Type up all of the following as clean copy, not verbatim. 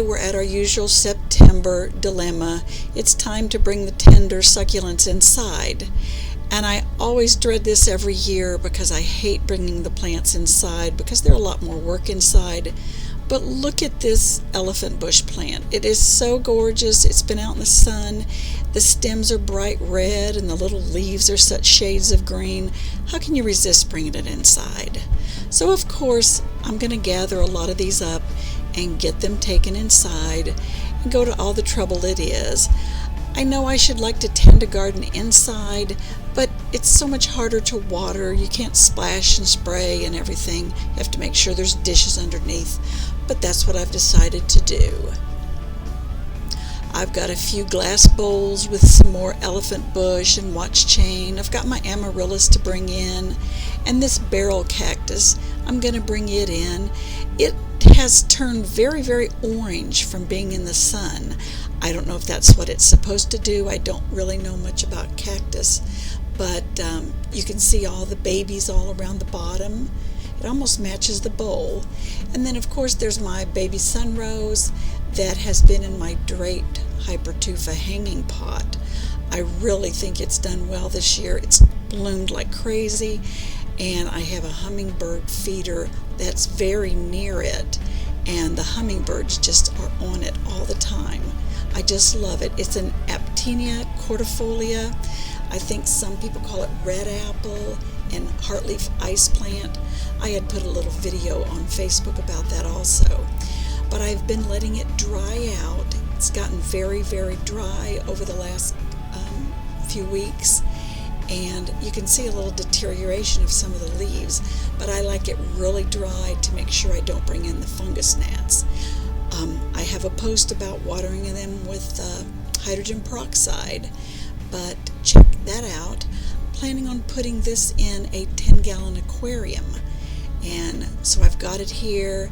We're at our usual September dilemma. It's time to bring the tender succulents inside. And I always dread this every year because I hate bringing the plants inside because they're a lot more work inside. But look at this elephant bush plant. It is so gorgeous. It's been out in the sun. The stems are bright red and the little leaves are such shades of green. How can you resist bringing it inside? So of course, I'm going to gather a lot of these up and get them taken inside and go to all the trouble it is. I know I should like to tend a garden inside, but it's so much harder to water. You can't splash and spray and everything. You have to make sure there's dishes underneath, but that's what I've decided to do. I've got a few glass bowls with some more elephant bush and watch chain. I've got my amaryllis to bring in, and this barrel cactus, I'm going to bring it in. It has turned very, very orange from being in the sun. I don't know if that's what it's supposed to do. I don't really know much about cactus, but you can see all the babies all around the bottom. It almost matches the bowl. And then of course there's my baby sunrose that has been in my draped hypertufa hanging pot. I really think it's done well this year. It's bloomed like crazy, and I have a hummingbird feeder that's very near it, and the hummingbirds just are on it all the time. I just love it. It's an Aptenia cordefolia. I think some people call it red apple and heartleaf ice plant. I had put a little video on Facebook about that also. But I've been letting it dry out. It's gotten very, very dry over the last few weeks, and you can see a little deterioration of some of the leaves, but I like it really dry to make sure I don't bring in the fungus gnats. I have a post about watering them with hydrogen peroxide, but check that out. I'm planning on putting this in a 10-gallon aquarium, and so I've got it here.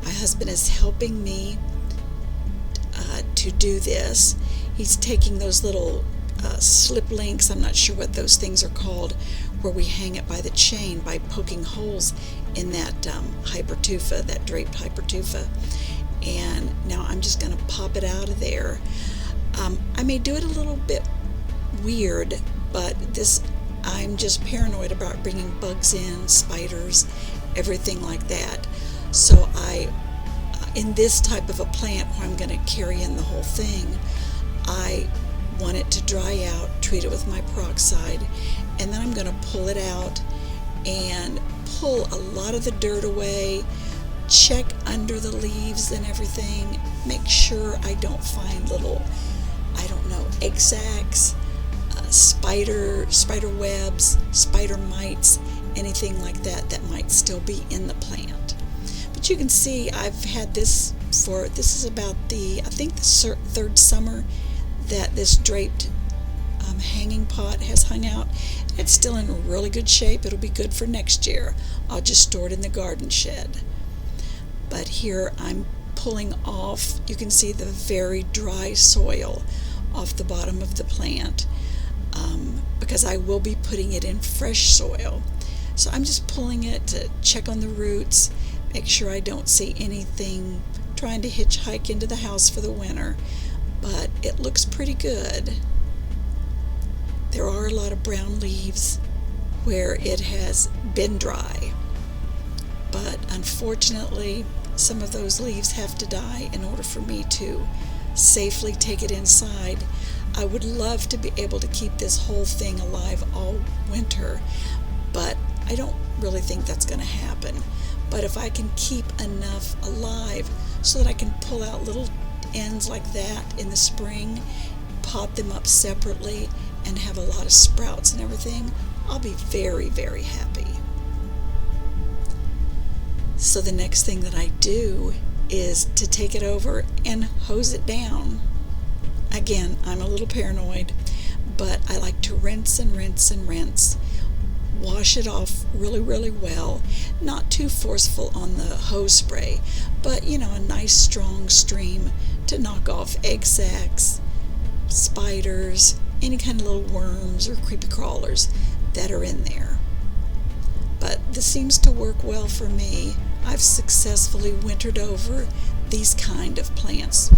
My husband is helping me to do this. He's taking those little slip links, I'm not sure what those things are called, where we hang it by the chain by poking holes in that hypertufa, that draped hypertufa. And now I'm just going to pop it out of there. I may do it a little bit weird, but I'm just paranoid about bringing bugs in, spiders, everything like that. So in this type of a plant where I'm going to carry in the whole thing, I want it to dry out, treat it with my peroxide, and then I'm going to pull it out and pull a lot of the dirt away, check under the leaves and everything, make sure I don't find little, egg sacs, spider webs, spider mites, anything like that might still be in the plant. But you can see I've had this is about I think the third summer that this draped hanging pot has hung out. It's still in really good shape. It'll be good for next year. I'll just store it in the garden shed. But here I'm pulling off, you can see the very dry soil off the bottom of the plant, because I will be putting it in fresh soil. So I'm just pulling it to check on the roots, make sure I don't see anything trying to hitchhike into the house for the winter. But it looks pretty good. There are a lot of brown leaves where it has been dry, but unfortunately some of those leaves have to die in order for me to safely take it inside. I would love to be able to keep this whole thing alive all winter, but I don't really think that's going to happen. But if I can keep enough alive so that I can pull out little ends like that in the spring, pot them up separately, and have a lot of sprouts and everything, I'll be very, very happy. So the next thing that I do is to take it over and hose it down. Again, I'm a little paranoid, but I like to rinse and rinse and rinse. Wash it off really, really well. Not too forceful on the hose spray, but a nice strong stream to knock off egg sacs, spiders, any kind of little worms or creepy crawlers that are in there. But this seems to work well for me. I've successfully wintered over these kind of plants,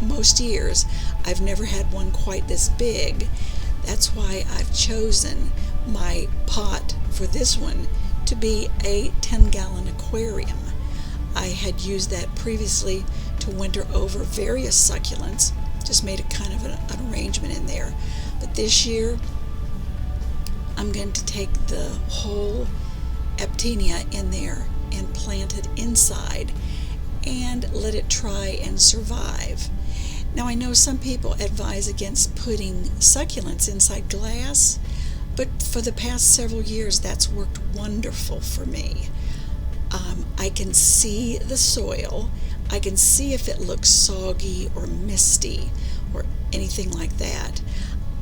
most years. I've never had one quite this big. That's why I've chosen my pot for this one to be a 10-gallon aquarium. I had used that previously to winter over various succulents, just made a kind of an arrangement in there. But this year, I'm going to take the whole Aptenia in there and plant it inside and let it try and survive. Now, I know some people advise against putting succulents inside glass, but for the past several years that's worked wonderful for me. I can see the soil. I can see if it looks soggy or misty or anything like that.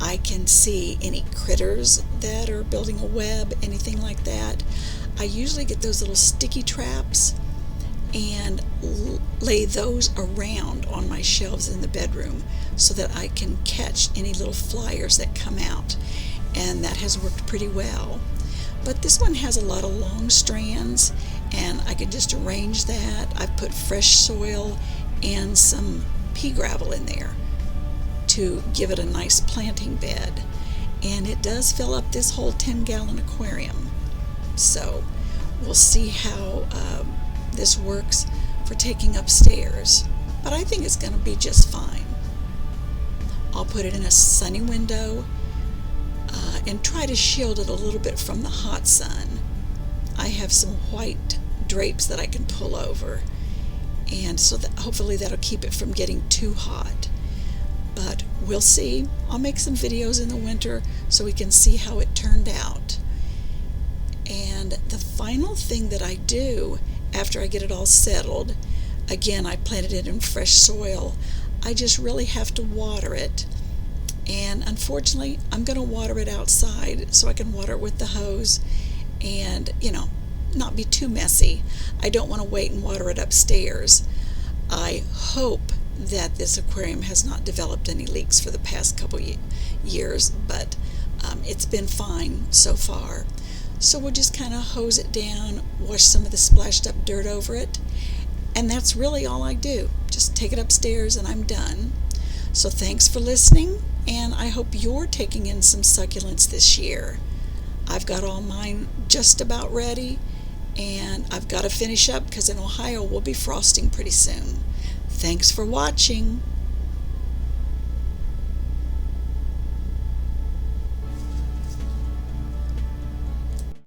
I can see any critters that are building a web, anything like that. I usually get those little sticky traps and lay those around on my shelves in the bedroom so that I can catch any little flyers that come out, and that has worked pretty well. But this one has a lot of long strands, and I can just arrange that. I've put fresh soil and some pea gravel in there to give it a nice planting bed, and it does fill up this whole 10-gallon aquarium. So we'll see how this works for taking upstairs, but I think it's going to be just fine. I'll put it in a sunny window and try to shield it a little bit from the hot sun. I have some white drapes that I can pull over, and so that hopefully that'll keep it from getting too hot. But we'll see. I'll make some videos in the winter so we can see how it turned out. And the final thing that I do after I get it all settled, again, I planted it in fresh soil, I just really have to water it. And unfortunately, I'm going to water it outside so I can water it with the hose and, not be too messy. I don't want to wait and water it upstairs. I hope that this aquarium has not developed any leaks for the past couple years, but it's been fine so far. So we'll just kind of hose it down, wash some of the splashed up dirt over it, and that's really all I do. Just take it upstairs and I'm done. So thanks for listening, and I hope you're taking in some succulents this year. I've got all mine just about ready, and I've got to finish up because in Ohio we'll be frosting pretty soon. Thanks for watching.